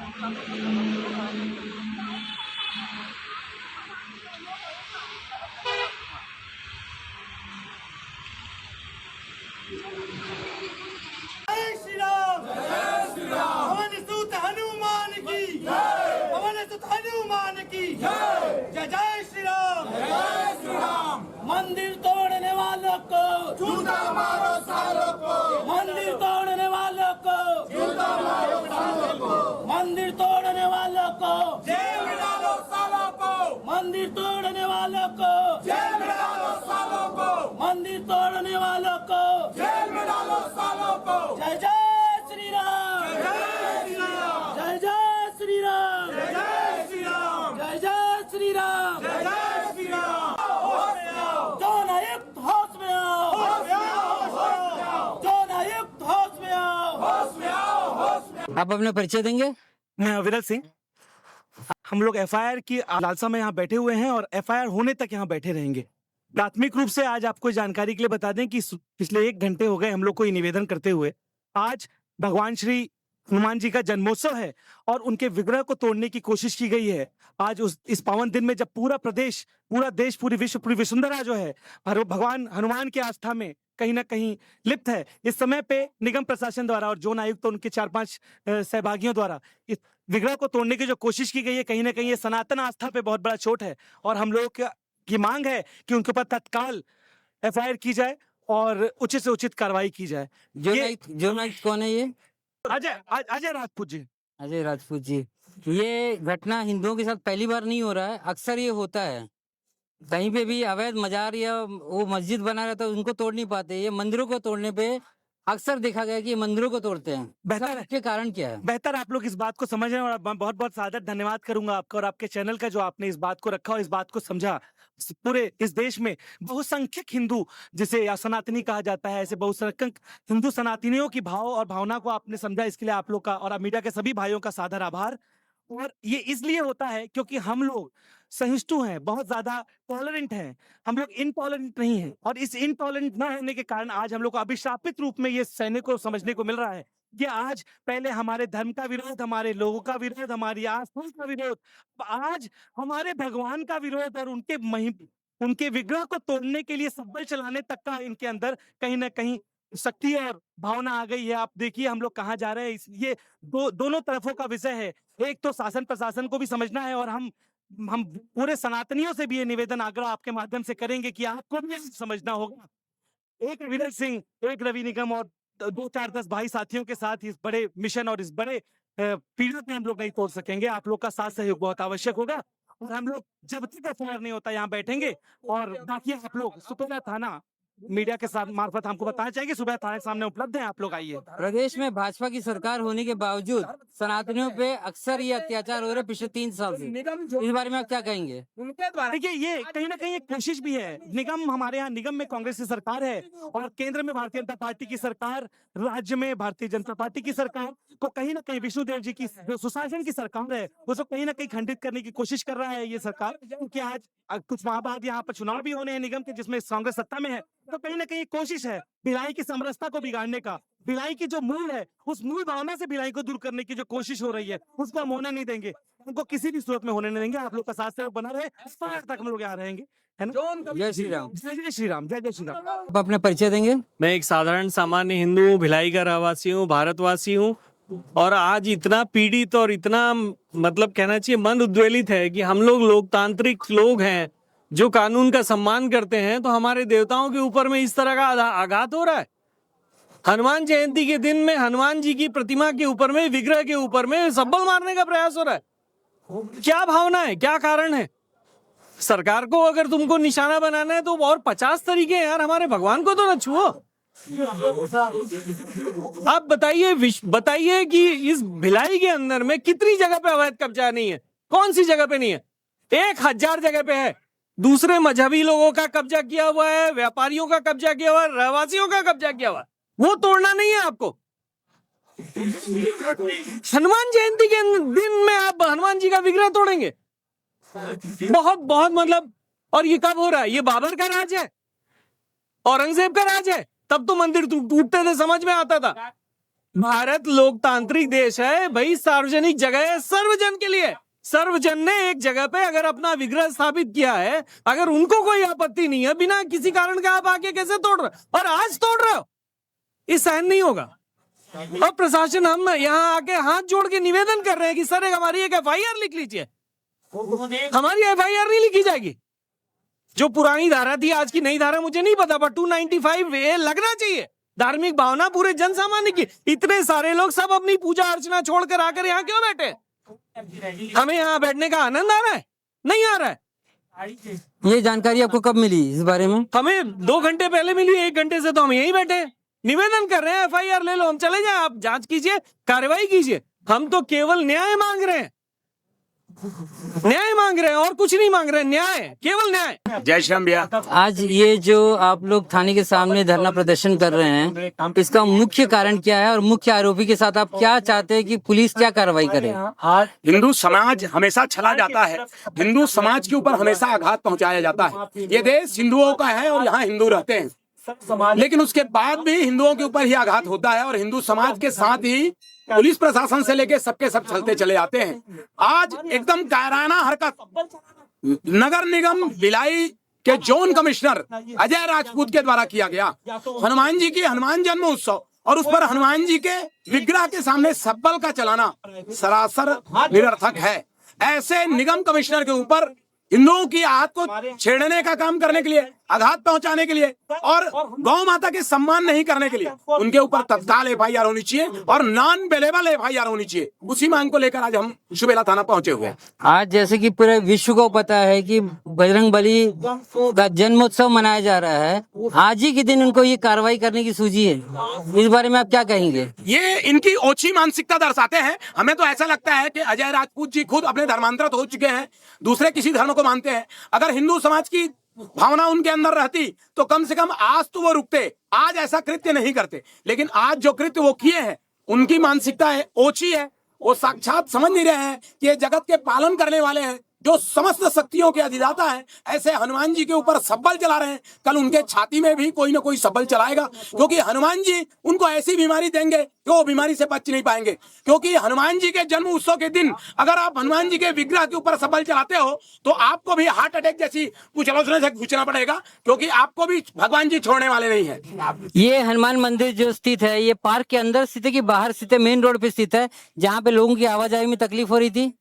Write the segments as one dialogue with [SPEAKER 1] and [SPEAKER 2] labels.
[SPEAKER 1] जय श्री राम, जय श्री राम। पवन सुत हनुमान की जय, पवन सुत हनुमान की जय। जय जय श्री राम, जय श्री राम। मंदिर तोड़ने वालों को जूता मारो सालों को, मंदिर तोड़ने वालों को जूता मारो सालों को, मंदिर तोड़ने वालों को जेल में डालो सालों को, मंदिर तोड़ने वालों को जेल में डालो सालों को, मंदिर तोड़ने वालों को जेल में डालो सालों को। जय जय श्री राम, जय श्री राम, जय जय श्री राम, जय जय श्री राम, जय जय श्री राम, जय जय श्री राम। जो नायुक्त होश में आओ, होश में आओ, होश में आओ, जो नायुक्त होश में आओ, होश में आओ, होश में आओ।
[SPEAKER 2] आप अपना परिचय देंगे?
[SPEAKER 3] मैं विरल सिंह। हम लोग एफआईआर की लालसा में यहाँ बैठे हुए हैं और एफआईआर होने तक यहाँ बैठे रहेंगे। प्राथमिक रूप से आज आपको जानकारी के लिए बता दें कि पिछले 1 घंटे हो गए हम लोग को ये निवेदन करते हुए। आज भगवान श्री हनुमान जी का जन्मोत्सव है और उनके विग्रह को तोड़ने की कोशिश की गई है। आज इस पावन दिन में जब पूरा प्रदेश, पूरा देश, पूरी विश्व, पूरी वसुंधरा जो है भगवान हनुमान की आस्था में कहीं ना कहीं लिप्त है, इस समय पे निगम प्रशासन द्वारा और जोन आयुक्त उनके 4-5 सहभागियों द्वारा इस विग्रह को तोड़ने की जो कोशिश की गई है, कहीं ना कहीं ये सनातन आस्था पे बहुत बड़ा चोट है। और हम लोग की मांग है कि उनके ऊपर तत्काल एफआईआर की जाए और उचित से उचित कार्रवाई की जाए।
[SPEAKER 2] जो नाइट कौन है ये?
[SPEAKER 3] अजय राजपूत जी।
[SPEAKER 2] अजय राजपूत जी। ये घटना हिंदुओं के साथ पहली बार नहीं हो रहा है, अक्सर ये होता है। कहीं पे भी अवैध मजार या वो मस्जिद बना रहता है उनको तोड़ नहीं पाते, ये मंदिरों को तोड़ने पे अक्सर देखा गया कि ये मंदिरों को तोड़ते हैं।
[SPEAKER 3] बेहतर
[SPEAKER 2] इसके कारण क्या है?
[SPEAKER 3] बेहतर आप लोग इस बात को समझ रहे हैं और बहुत बहुत सादर धन्यवाद करूंगा आपका और आपके चैनल का, जो आपने इस बात को रखा और इस बात को समझा। पूरे इस देश में बहुसंख्यक हिंदू, जिसे या सनातनी कहा जाता है, ऐसे बहुसंख्यक हिंदू सनातनियों की भाव और भावना को आपने समझा, इसके लिए आप लोग का और मीडिया के सभी भाइयों का सादर आभार। और ये इसलिए होता है क्योंकि हम लोग सहिष्णु हैं, बहुत ज्यादा टॉलरेंट हैं, हम लोग इनटॉलरेंट नहीं हैं। और इस इनटॉलरेंट न होने के कारण आज हम लोग को अभिशापित रूप में ये सैनिक को समझने को मिल रहा है कि आज पहले हमारे धर्म का विरोध, हमारे लोगों का विरोध, हमारी आस्था का विरोध, आज हमारे भगवान का विरोध और उनके विग्रह को तोड़ने के लिए सब्बल चलाने तक का इनके अंदर कहीं ना कहीं शक्ति और भावना आ गई है। आप देखिए हम लोग कहाँ जा रहे हैं। ये दोनों तरफों का विषय है। एक तो शासन प्रशासन को भी समझना है और हम पूरे सनातनियों से भी ये निवेदन आग्रह आपके माध्यम से करेंगे कि आपको भी समझना होगा। एक विरल सिंह, एक रवि निगम और 2-4-10 भाई साथियों के साथ इस बड़े मिशन और इस बड़े पीड़ित में हम लोग नहीं तोड़ सकेंगे। आप लोग का साथ सहयोग बहुत आवश्यक होगा और हम लोग जब तक एफआईआर नहीं होता यहाँ बैठेंगे। और बाकी आप लोग सुपेला थाना मीडिया के साथ मार्फत हमको बताना चाहिए, सुबह थाने सामने उपलब्ध है, आप लोग आइए।
[SPEAKER 2] प्रदेश में भाजपा की सरकार होने के बावजूद सनातनियों पे अक्सर ये अत्याचार हो रहे पिछले 3 साल से, इस बारे में आप क्या कहेंगे?
[SPEAKER 3] देखिए ये कहीं ना कहीं एक कोशिश भी है। निगम, हमारे यहाँ निगम में कांग्रेस की सरकार है और केंद्र में भारतीय जनता पार्टी की सरकार, राज्य में भारतीय जनता पार्टी की सरकार को कहीं ना कहीं विष्णुदेव जी की जो सुशासन की सरकार है उसको कहीं ना कहीं खंडित करने की कोशिश कर रहा है ये सरकार। क्योंकि आज कुछ माह बाद यहाँ पर चुनाव भी होने हैं निगम के, जिसमें कांग्रेस सत्ता में है, तो कहीं ना कहीं कोशिश है भिलाई की समरसता को बिगाड़ने का। भिलाई की जो मूल है, उस मूल भावना से भिलाई को दूर करने की जो कोशिश हो रही है, उसको हम होने नहीं देंगे, उनको किसी भी सूरत में होने नहीं देंगे। आप लोग का साथ सहयोग बना रहे, तक हम लोग यहाँ रहेंगे, है ना।
[SPEAKER 2] जय श्री राम।
[SPEAKER 3] जय जय श्री राम, जय जय श्री राम।
[SPEAKER 2] आप अपना परिचय देंगे?
[SPEAKER 4] मैं एक साधारण सामान्य हिंदू हूँ, भिलाई का रहवासी हूँ, भारतवासी हूँ। और आज इतना पीड़ित और इतना मतलब कहना चाहिए मन उद्वेलित है कि हम लोग लोकतांत्रिक लोग हैं जो कानून का सम्मान करते हैं, तो हमारे देवताओं के ऊपर में इस तरह का आघात हो रहा है। हनुमान जयंती के दिन में हनुमान जी की प्रतिमा के ऊपर में, विग्रह के ऊपर में सब्बल मारने का प्रयास हो रहा है। क्या भावना है, क्या कारण है? सरकार को अगर तुमको निशाना बनाना है तो और 50 तरीके हैं यार, हमारे भगवान को तो न छुओ। आप बताइए कि इस भिलाई के अंदर में कितनी जगह पे अवैध कब्जा नहीं है? कौन सी जगह पे नहीं है? 1000 जगह पे है। दूसरे मजहबी लोगों का कब्जा किया हुआ है, व्यापारियों का कब्जा किया हुआ है, रहवासियों का कब्जा किया हुआ है। वो तोड़ना नहीं है आपको। हनुमान जयंती के दिन में आप हनुमान जी का विग्रह तोड़ेंगे? बहुत मतलब। और ये कब हो रहा है? ये बाबर का राज है, औरंगजेब का राज है। तब तो मंदिर टूटते थे, समझ में आता था। भारत लोकतांत्रिक देश है भाई, सार्वजनिक जगह है सर्वजन के लिए। सर्वजन ने एक जगह पे अगर अपना विग्रह स्थापित किया है, अगर उनको कोई आपत्ति नहीं है, बिना किसी कारण का आप आके कैसे तोड़ रहे हो? और आज तोड़ रहे हो, ये सहन नहीं होगा। अब प्रशासन, हम यहाँ आके हाथ जोड़ के निवेदन कर रहे हैं कि सर एक हमारी एक FIR लिख लीजिए। हमारी FIR नहीं लिखी जाएगी। जो पुरानी धारा थी, आज की नई धारा मुझे नहीं पता, पर 295A लगना चाहिए। धार्मिक भावना पूरे जन सामान्य की। इतने सारे लोग सब अपनी पूजा अर्चना छोड़कर आकर यहाँ क्यों बैठे? हमें यहाँ बैठने का आनंद आ रहा है? नहीं आ रहा है।
[SPEAKER 2] ये जानकारी आपको कब मिली इस बारे में?
[SPEAKER 4] हमें 2 घंटे पहले मिली, 1 घंटे से तो हम यहीं बैठे निवेदन कर रहे हैं। FIR ले लो, हम चले जाए, आप जांच कीजिए, कार्रवाई कीजिए। हम तो केवल न्याय मांग रहे हैं, न्याय मांग रहे हैं, और कुछ नहीं मांग रहे हैं। न्याय, केवल न्याय।
[SPEAKER 5] जय श्री राम भैया।
[SPEAKER 2] आज ये जो आप लोग थाने के सामने धरना प्रदर्शन कर रहे हैं, इसका मुख्य कारण क्या है और मुख्य आरोपी के साथ आप क्या चाहते हैं कि पुलिस क्या कार्रवाई करे?
[SPEAKER 5] हिंदू समाज हमेशा छला जाता है, हिंदू समाज के ऊपर हमेशा आघात पहुंचाया जाता है। ये देश हिंदुओं का है और यहाँ हिंदू रहते हैं, लेकिन उसके बाद भी हिंदुओं के ऊपर ही आघात होता है और हिंदू समाज के साथ ही पुलिस प्रशासन से लेके सबके सब चलते चले आते हैं। आज एकदम कायराना हरकत नगर निगम भिलाई के जोन कमिश्नर अजय राजपूत के द्वारा किया गया। हनुमान जी की हनुमान जन्म उत्सव और उस पर हनुमान जी के विग्रह के सामने सब्बल का चलाना सरासर निरर्थक है। ऐसे निगम कमिश्नर के ऊपर हिंदुओं की आहत को छेड़ने का काम करने के लिए, आघात पहुंचाने के लिए और गौ माता के सम्मान नहीं करने के लिए उनके ऊपर तत्काल FIR होनी चाहिए और नॉन बेलेबल FIR होनी चाहिए। उसी मांग को लेकर आज हम शुबेला थाना पहुंचे हुए हैं।
[SPEAKER 2] आज जैसे कि पूरे विश्व को पता है कि बजरंग बली का जन्मोत्सव मनाया जा रहा है, आज ही के दिन उनको ये कार्रवाई करने की सूझी है, इस बारे में आप क्या कहेंगे?
[SPEAKER 5] ये इनकी ओछी मानसिकता दर्शाते हैं। हमें तो ऐसा लगता है कि अजय राजपूत जी खुद अपने धर्मांतरित हो चुके हैं, दूसरे किसी धर्म को मानते हैं। अगर हिंदू समाज की भावना उनके अंदर रहती तो कम से कम आज तो वो रुकते, आज ऐसा कृत्य नहीं करते। लेकिन आज जो कृत्य वो किए हैं, उनकी मानसिकता है ओछी है। वो साक्षात समझ नहीं रहे हैं कि ये जगत के पालन करने वाले हैं, जो समस्त शक्तियों के अधिदाता हैं। ऐसे हनुमान जी के ऊपर सब्बल चला रहे हैं, कल उनके छाती में भी कोई ना कोई सब्बल चलाएगा, क्योंकि हनुमान जी उनको ऐसी बीमारी देंगे कि वो बीमारी से बच नहीं पाएंगे। क्योंकि हनुमान जी के जन्म उत्सव के दिन अगर आप हनुमान जी के विग्रह के ऊपर सब्बल चलाते हो तो आपको भी हार्ट अटैक जैसी कुछ आलोचना से पूछना पड़ेगा, क्योंकि आपको भी भगवान जी छोड़ने वाले नहीं है।
[SPEAKER 2] ये हनुमान मंदिर जो स्थित है, ये पार्क के अंदर स्थित है कि बाहर स्थित है, मेन रोड पे स्थित है, जहाँ पे लोगों की आवाजाही में तकलीफ हो रही थी?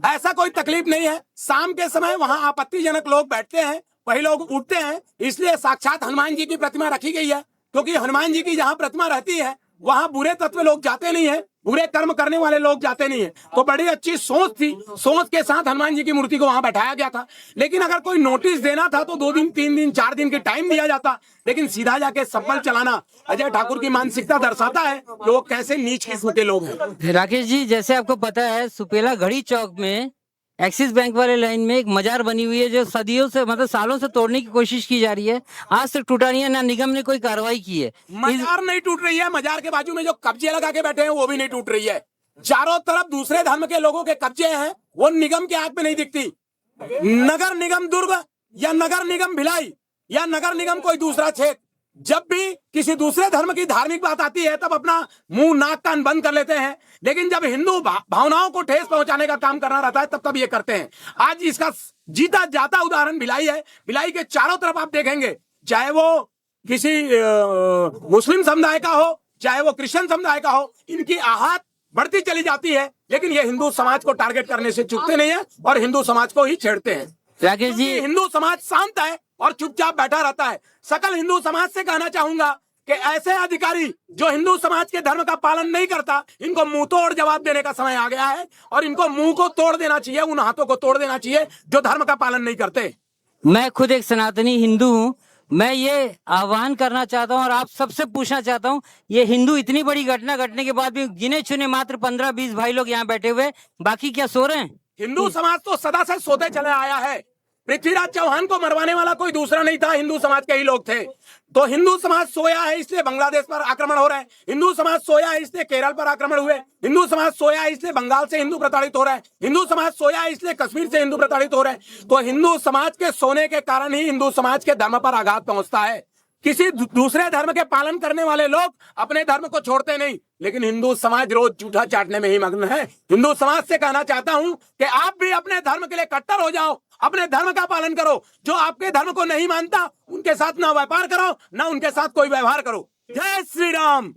[SPEAKER 5] ऐसा कोई तकलीफ नहीं है। शाम के समय वहाँ आपत्तिजनक लोग बैठते हैं, वही लोग उठते हैं, इसलिए साक्षात हनुमान जी की प्रतिमा रखी गई है। क्योंकि हनुमान जी की जहाँ प्रतिमा रहती है वहाँ बुरे तत्व लोग जाते नहीं है, बुरे कर्म करने वाले लोग जाते नहीं है। तो बड़ी अच्छी सोच थी, सोच के साथ हनुमान जी की मूर्ति को वहां बैठाया गया था। लेकिन अगर कोई नोटिस देना था तो 2 दिन 3 दिन 4 दिन के टाइम दिया जाता, लेकिन सीधा जाके सब्बल चलाना अजय ठाकुर की मानसिकता दर्शाता है कि वो कैसे नीच किस्म के लोग हैं।
[SPEAKER 2] राकेश जी, जैसे आपको पता है, सुपेला घड़ी चौक में एक्सिस बैंक वाले लाइन में एक मजार बनी हुई है, जो सदियों से, मतलब सालों से तोड़ने की कोशिश की जा रही है। आज तक टूटा नहीं है, ना निगम ने कोई कार्रवाई की है।
[SPEAKER 5] मजार नहीं टूट रही है, मजार के बाजू में जो कब्जे लगा के बैठे हैं वो भी नहीं टूट रही है। चारों तरफ दूसरे धर्म के लोगों के कब्जे हैं, वो निगम के आंख में नहीं दिखती। नगर निगम दुर्ग या नगर निगम भिलाई या नगर निगम कोई दूसरा क्षेत्र, जब भी किसी दूसरे धर्म की धार्मिक बात आती है तब अपना मुंह नाक कान बंद कर लेते हैं, लेकिन जब हिंदू भावनाओं को ठेस पहुंचाने का काम करना रहता है तब ये करते हैं। आज इसका जीता जाता उदाहरण भिलाई है। भिलाई के चारों तरफ आप देखेंगे, चाहे वो किसी मुस्लिम समुदाय का हो, चाहे वो क्रिश्चियन समुदाय का हो, इनकी आहत बढ़ती चली जाती है, लेकिन ये हिंदू समाज को टारगेट करने से चूकते नहीं है और हिंदू समाज को ही छेड़ते हैं।
[SPEAKER 2] राकेश जी,
[SPEAKER 5] हिंदू समाज शांत है और चुपचाप बैठा रहता है। सकल हिंदू समाज से कहना चाहूंगा कि ऐसे अधिकारी जो हिंदू समाज के धर्म का पालन नहीं करता, इनको मुंह तोड़ जवाब देने का समय आ गया है और इनको मुंह को तोड़ देना चाहिए, उन हाथों को तोड़ देना चाहिए जो धर्म का पालन नहीं करते।
[SPEAKER 2] मैं खुद एक सनातनी हिंदू हूँ, मैं ये आह्वान करना चाहता हूँ और आप सबसे पूछना चाहता हूँ, ये हिंदू इतनी बड़ी घटना घटने के बाद भी गिने चुने मात्र 15-20 भाई लोग यहाँ बैठे हुए, बाकी क्या सो रहे हैं?
[SPEAKER 5] हिंदू समाज तो सदा से सोते चले आया है। पृथ्वीराज चौहान को मरवाने वाला कोई दूसरा नहीं था, हिंदू समाज के ही लोग थे। तो हिंदू समाज सोया है इसलिए बांग्लादेश पर आक्रमण हो रहे हैं, हिंदू समाज सोया है इसलिए केरल पर आक्रमण हुए, हिंदू समाज सोया है इसलिए बंगाल से हिंदू प्रताड़ित हो रहे हैं, हिंदू समाज सोया है इसलिए कश्मीर से हिंदू प्रताड़ित हो रहे हैं। तो हिंदू समाज के सोने के कारण ही हिंदू समाज के धर्म पर आघात पहुंचता है। किसी दूसरे धर्म के पालन करने वाले लोग अपने धर्म को छोड़ते नहीं, लेकिन हिंदू समाज रोज जूठा चाटने में ही मग्न है। हिंदू समाज से कहना चाहता हूं कि आप भी अपने धर्म के लिए कट्टर हो जाओ, अपने धर्म का पालन करो। जो आपके धर्म को नहीं मानता उनके साथ ना व्यापार करो, ना उनके साथ कोई व्यवहार करो। जय श्री राम।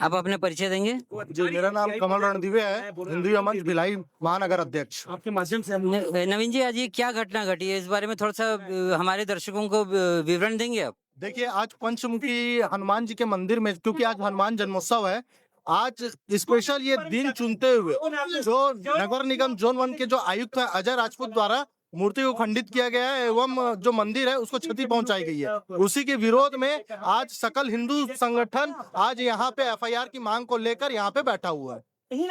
[SPEAKER 2] आप अपने परिचय देंगे?
[SPEAKER 6] जी, मेरा नाम कमल रणदीवे है, हिंदू युवा मंच भिलाई महानगर अध्यक्ष।
[SPEAKER 3] आपके माध्यम से हम
[SPEAKER 2] नवीन जी, आज ये क्या घटना घटी है, इस बारे में थोड़ा सा हमारे दर्शकों को विवरण देंगे आप?
[SPEAKER 6] देखिए, आज पंचमुखी हनुमान जी के मंदिर में, क्योंकि आज हनुमान जन्मोत्सव है, आज स्पेशल ये दिन चुनते हुए जो नगर निगम जोन 1 के जो आयुक्त है अजय राजपूत द्वारा मूर्ति को खंडित किया गया है एवं जो मंदिर है उसको क्षति पहुंचाई गई है, उसी के विरोध में आज सकल हिंदू संगठन आज यहाँ पे एफआईआर की मांग को लेकर यहाँ पे बैठा हुआ है।
[SPEAKER 2] कहीं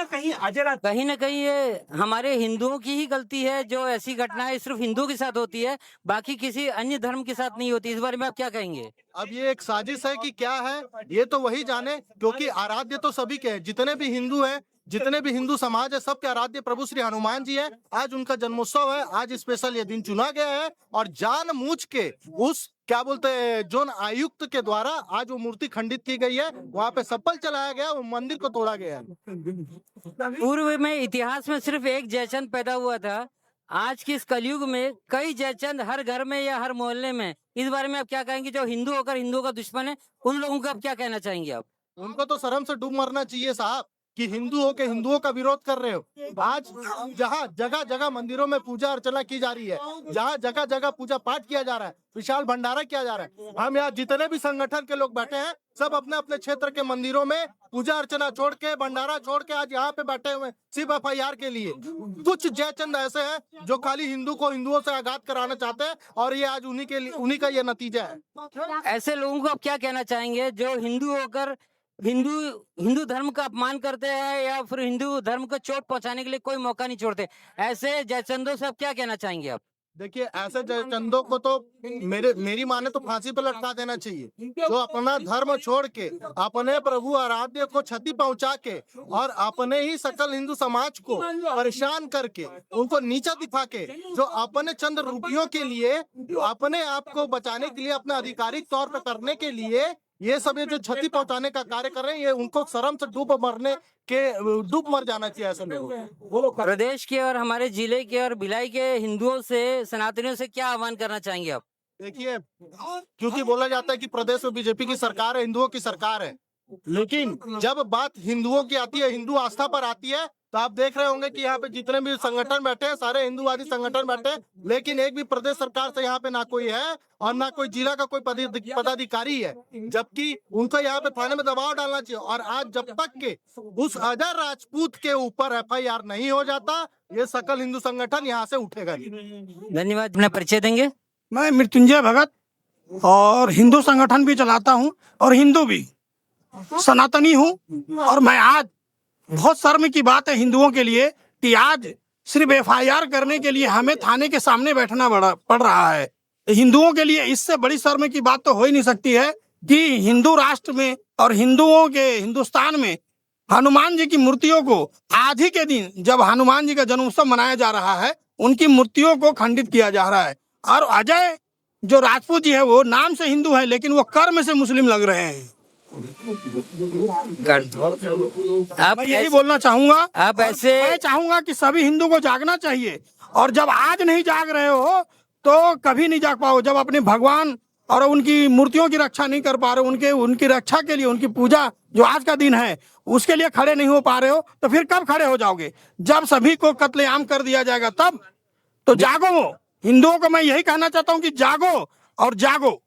[SPEAKER 2] ना कहीं ये हमारे हिंदुओं की ही गलती है जो ऐसी घटनाएं सिर्फ हिंदुओं के साथ होती है, बाकी किसी अन्य धर्म के साथ नहीं होती। इस बारे में आप क्या कहेंगे?
[SPEAKER 6] अब ये एक साजिश है कि क्या है ये तो वही जाने, क्योंकि आराध्य तो सभी के हैं, जितने भी हिंदू हैं, जितने भी हिंदू समाज है, सबके आराध्य प्रभु श्री हनुमान जी है। आज उनका जन्मोत्सव है, आज स्पेशल ये दिन चुना गया है और जानबूझ के उस क्या बोलते हैं जोन आयुक्त के द्वारा आज वो मूर्ति खंडित की गई है, वहाँ पे सप्पल चलाया गया, वो मंदिर को तोड़ा गया है।
[SPEAKER 2] पूर्व में इतिहास में सिर्फ एक जयचंद पैदा हुआ था, आज के इस कलयुग में कई जयचंद हर घर में या हर मोहल्ले में। इस बारे में आप क्या कहेंगे? जो हिंदू होकर हिंदुओं का दुश्मन है, उन लोगों को आप क्या कहना चाहेंगे आप?
[SPEAKER 6] उनको तो शर्म से डूब मरना चाहिए साहब कि हिंदू हो के हिंदुओं का विरोध कर रहे हो। आज जहाँ जगह जगह मंदिरों में पूजा अर्चना की जा रही है, जहाँ जगह जगह पूजा पाठ किया जा रहा है, विशाल भंडारा किया जा रहा है, हम यहाँ जितने भी संगठन के लोग बैठे हैं सब अपने अपने क्षेत्र के मंदिरों में पूजा अर्चना छोड़ के, भंडारा छोड़ के आज यहाँ पे बैठे हुए सिर्फ एफआईआर के लिए। कुछ जयचंद ऐसे हैं जो खाली हिंदू को हिंदुओं से आघात कराना चाहते हैं और ये आज उन्हीं का ये नतीजा है।
[SPEAKER 2] ऐसे लोगों को आप क्या कहना चाहेंगे जो हिंदू होकर हिंदू धर्म का अपमान करते हैं या फिर हिंदू धर्म को चोट पहुंचाने के लिए कोई मौका नहीं छोड़ते? ऐसे जयचंदों से आप क्या कहना चाहेंगे आप?
[SPEAKER 6] देखिए, ऐसे जयचंदों को तो मेरी माने तो फांसी पर लटका देना चाहिए, जो अपना धर्म छोड़ के अपने प्रभु आराध्य को क्षति पहुंचा के और अपने ही सकल हिंदू समाज को परेशान करके, उनको नीचा दिखा के, जो अपने चंद रुपयों के लिए अपने आप को बचाने के लिए, अपने आधिकारिक तौर पर करने के लिए ये सब जो क्षति पहुंचाने का कार्य कर रहे हैं, ये उनको शर्म से डूब मर जाना चाहिए ऐसे लोग।
[SPEAKER 2] प्रदेश के और हमारे जिले के और भिलाई के हिंदुओं से, सनातनियों से क्या आह्वान करना चाहेंगे आप?
[SPEAKER 6] देखिए, क्योंकि बोला जाता है कि प्रदेश में बीजेपी की सरकार है, हिंदुओं की सरकार है, लेकिन जब बात हिंदुओं की आती है, हिंदू आस्था पर आती है, तो आप देख रहे होंगे कि यहाँ पे जितने भी संगठन बैठे हैं सारे हिंदूवादी संगठन बैठे हैं, लेकिन एक भी प्रदेश सरकार से यहाँ पे ना कोई है और ना कोई जिला का कोई पदाधिकारी है, जबकि उनको यहाँ पे थाने में दबाव डालना चाहिए। और आज जब तक के उस अजय राजपूत के ऊपर एफआईआर नहीं हो जाता, ये सकल हिंदू संगठन यहाँ से उठेगा नहीं।
[SPEAKER 2] धन्यवाद। अपना परिचय देंगे?
[SPEAKER 7] मैं मृत्युंजय भगत और हिंदू संगठन भी चलाता हूं और हिंदू भी सनातनी हूं। और मैं आज बहुत शर्म की बात है हिंदुओं के लिए कि आज सिर्फ एफआईआर करने के लिए हमें थाने के सामने बैठना पड़ रहा है। हिंदुओं के लिए इससे बड़ी शर्म की बात तो हो ही नहीं सकती है कि हिंदू राष्ट्र में और हिंदुओं के हिंदुस्तान में हनुमान जी की मूर्तियों को आज ही के दिन जब हनुमान जी का जन्मोत्सव मनाया जा रहा है, उनकी मूर्तियों को खंडित किया जा रहा है। और अजय जो राजपूत जी है वो नाम से हिंदू है लेकिन वो कर्म से मुस्लिम लग रहे हैं।
[SPEAKER 2] आप
[SPEAKER 7] मैं यही बोलना चाहूंगा,
[SPEAKER 2] आप ऐसे
[SPEAKER 7] मैं चाहूंगा कि सभी हिंदू को जागना चाहिए और जब आज नहीं जाग रहे हो तो कभी नहीं जाग पाओ। जब अपने भगवान और उनकी मूर्तियों की रक्षा नहीं कर पा रहे, उनकी रक्षा के लिए, उनकी पूजा जो आज का दिन है उसके लिए खड़े नहीं हो पा रहे हो, तो फिर कब खड़े हो जाओगे? जब सभी को कत्लेआम कर दिया जाएगा तब। तो जागो, हिंदुओं को मैं यही कहना चाहता हूँ कि जागो और जागो।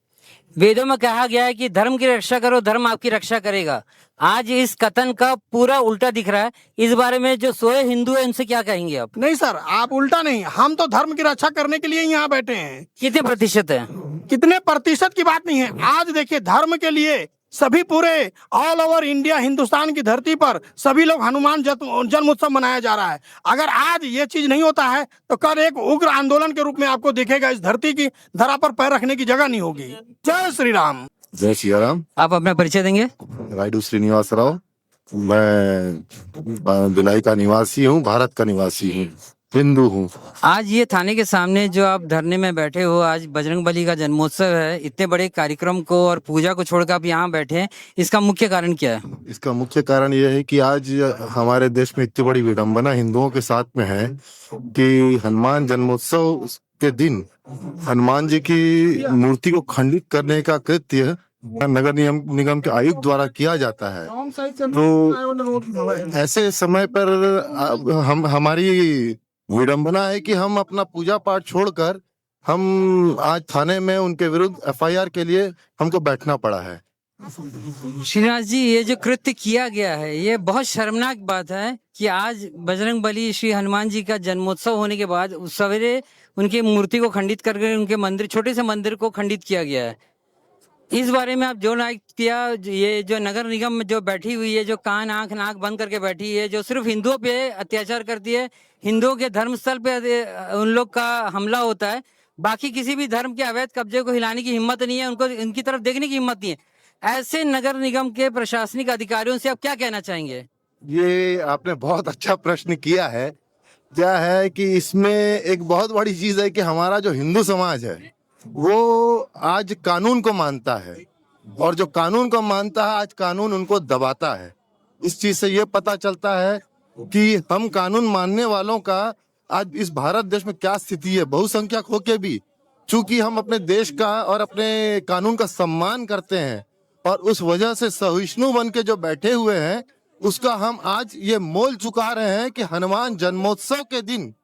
[SPEAKER 2] वेदों में कहा गया है कि धर्म की रक्षा करो, धर्म आपकी रक्षा करेगा। आज इस कथन का पूरा उल्टा दिख रहा है। इस बारे में जो सोए हिंदू है उनसे क्या कहेंगे आप?
[SPEAKER 7] नहीं सर, आप उल्टा नहीं, हम तो धर्म की रक्षा करने के लिए यहाँ बैठे हैं।
[SPEAKER 2] कितने प्रतिशत है?
[SPEAKER 7] कितने प्रतिशत की बात नहीं है। आज देखिए, धर्म के लिए सभी पूरे ऑल ओवर इंडिया, हिंदुस्तान की धरती पर सभी लोग हनुमान जन्म उत्सव मनाया जा रहा है। अगर आज ये चीज नहीं होता है तो कल एक उग्र आंदोलन के रूप में आपको दिखेगा। इस धरती की धरा पर पैर रखने की जगह नहीं होगी। जय श्री राम।
[SPEAKER 8] जय श्री राम।
[SPEAKER 2] आप अपना परिचय देंगे?
[SPEAKER 8] राइडू श्रीनिवास राव, मैं भिलाई का निवासी हूँ, भारत का निवासी हूँ। हिंदू हूँ।
[SPEAKER 2] आज ये थाने के सामने जो आप धरने में बैठे हो, आज बजरंगबली का जन्मोत्सव है, इतने बड़े कार्यक्रम को और पूजा को छोड़कर आप यहाँ बैठे हैं, इसका मुख्य कारण क्या है?
[SPEAKER 8] इसका मुख्य कारण यह है कि आज हमारे देश में इतनी बड़ी विडंबना हिंदुओं के साथ में है कि हनुमान जन्मोत्सव के दिन हनुमान जी की मूर्ति को खंडित करने का कृत्य नगर निगम के आयुक्त द्वारा किया जाता है। तो ऐसे समय पर हमारी विडंबना है कि हम अपना पूजा पाठ छोड़कर हम आज थाने में उनके विरुद्ध एफआईआर के लिए हमको बैठना पड़ा है।
[SPEAKER 2] श्रीनिवास जी, ये जो कृत्य किया गया है, ये बहुत शर्मनाक बात है कि आज बजरंगबली श्री हनुमान जी का जन्मोत्सव होने के बाद सवेरे उनकी मूर्ति को खंडित करके उनके मंदिर, छोटे से मंदिर को खंडित किया गया है। इस बारे में आप जो नायक किया, ये जो नगर निगम में जो बैठी हुई है, जो कान आंख नाक बंद करके बैठी है, जो सिर्फ हिंदुओं पे अत्याचार करती है, हिंदुओं के धर्म स्थल पे उन लोग का हमला होता है, बाकी किसी भी धर्म के अवैध कब्जे को हिलाने की हिम्मत नहीं है, उनको इनकी तरफ देखने की हिम्मत नहीं है। ऐसे नगर निगम के प्रशासनिक अधिकारियों से आप क्या कहना चाहेंगे?
[SPEAKER 8] ये आपने बहुत अच्छा प्रश्न किया है। क्या है कि इसमें एक बहुत बड़ी चीज है कि हमारा जो हिंदू समाज है वो आज कानून को मानता है, और जो कानून को मानता है आज कानून उनको दबाता है। इस चीज से ये पता चलता है कि हम कानून मानने वालों का आज इस भारत देश में क्या स्थिति है। बहुसंख्यक होके भी चूंकि हम अपने देश का और अपने कानून का सम्मान करते हैं और उस वजह से सहिष्णु बन के जो बैठे हुए हैं, उसका हम आज ये मोल चुका रहे हैं कि हनुमान जन्मोत्सव के दिन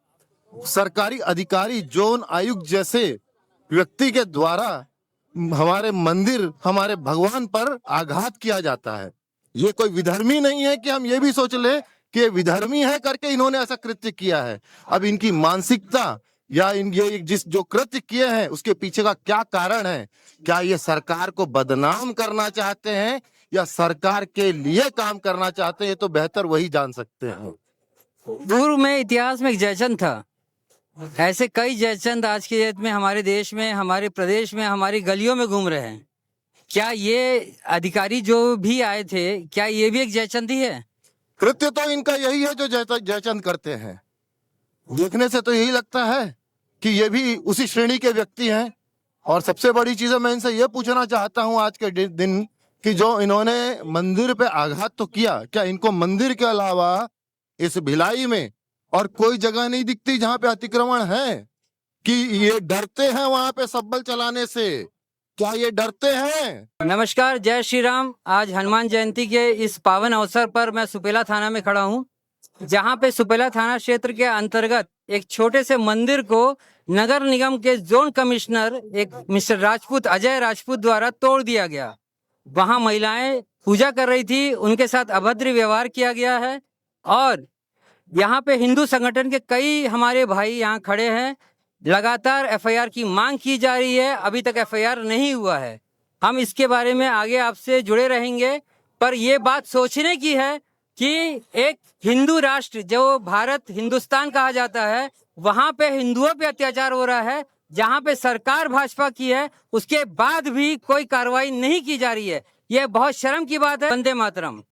[SPEAKER 8] सरकारी अधिकारी, जोन आयुक्त जैसे व्यक्ति के द्वारा हमारे मंदिर, हमारे भगवान पर आघात किया जाता है। ये कोई विधर्मी नहीं है कि हम ये भी सोच ले कि ये विधर्मी है करके इन्होंने ऐसा कृत्य किया है। अब इनकी मानसिकता या ये जिस जो कृत्य किए हैं उसके पीछे का क्या कारण है? क्या ये सरकार को बदनाम करना चाहते हैं या सरकार के लिए काम करना चाहते हैं? ये तो बेहतर वही जान सकते हैं।
[SPEAKER 2] पूर्व में इतिहास में एक जयचंद था, ऐसे कई जयचंद आज के डेट में हमारे देश में, हमारे प्रदेश में, हमारी गलियों में घूम रहे हैं। क्या ये अधिकारी जो भी आए थे, क्या ये भी एक जयचंद ही है?
[SPEAKER 8] कृत्य तो इनका यही है जो जयचंद करते हैं। देखने से तो यही लगता है कि ये भी उसी श्रेणी के व्यक्ति हैं। और सबसे बड़ी चीज मैं इनसे ये पूछना चाहता हूँ आज के दिन कि जो इन्होंने मंदिर पे आघात तो किया, क्या इनको मंदिर के अलावा इस भिलाई में और कोई जगह नहीं दिखती जहाँ पे अतिक्रमण है? कि ये डरते हैं वहां पे सब्बल चलाने से? क्या ये डरते हैं?
[SPEAKER 2] नमस्कार, जय श्री राम। आज हनुमान जयंती के इस पावन अवसर पर मैं सुपेला थाना में खड़ा हूँ, जहाँ पे सुपेला थाना क्षेत्र के अंतर्गत एक छोटे से मंदिर को नगर निगम के जोन कमिश्नर एक मिस्टर राजपूत, अजय राजपूत द्वारा तोड़ दिया गया। वहाँ महिलाएं पूजा कर रही थी, उनके साथ अभद्र व्यवहार किया गया है और यहाँ पे हिंदू संगठन के कई हमारे भाई यहाँ खड़े हैं। लगातार एफआईआर की मांग की जा रही है, अभी तक एफआईआर नहीं हुआ है। हम इसके बारे में आगे आपसे जुड़े रहेंगे, पर ये बात सोचने की है कि एक हिंदू राष्ट्र जो भारत हिंदुस्तान कहा जाता है, वहां पे हिंदुओं पे अत्याचार हो रहा है, जहां पे सरकार भाजपा की है, उसके बाद भी कोई कार्रवाई नहीं की जा रही है। यह बहुत शर्म की बात है। वंदे मातरम।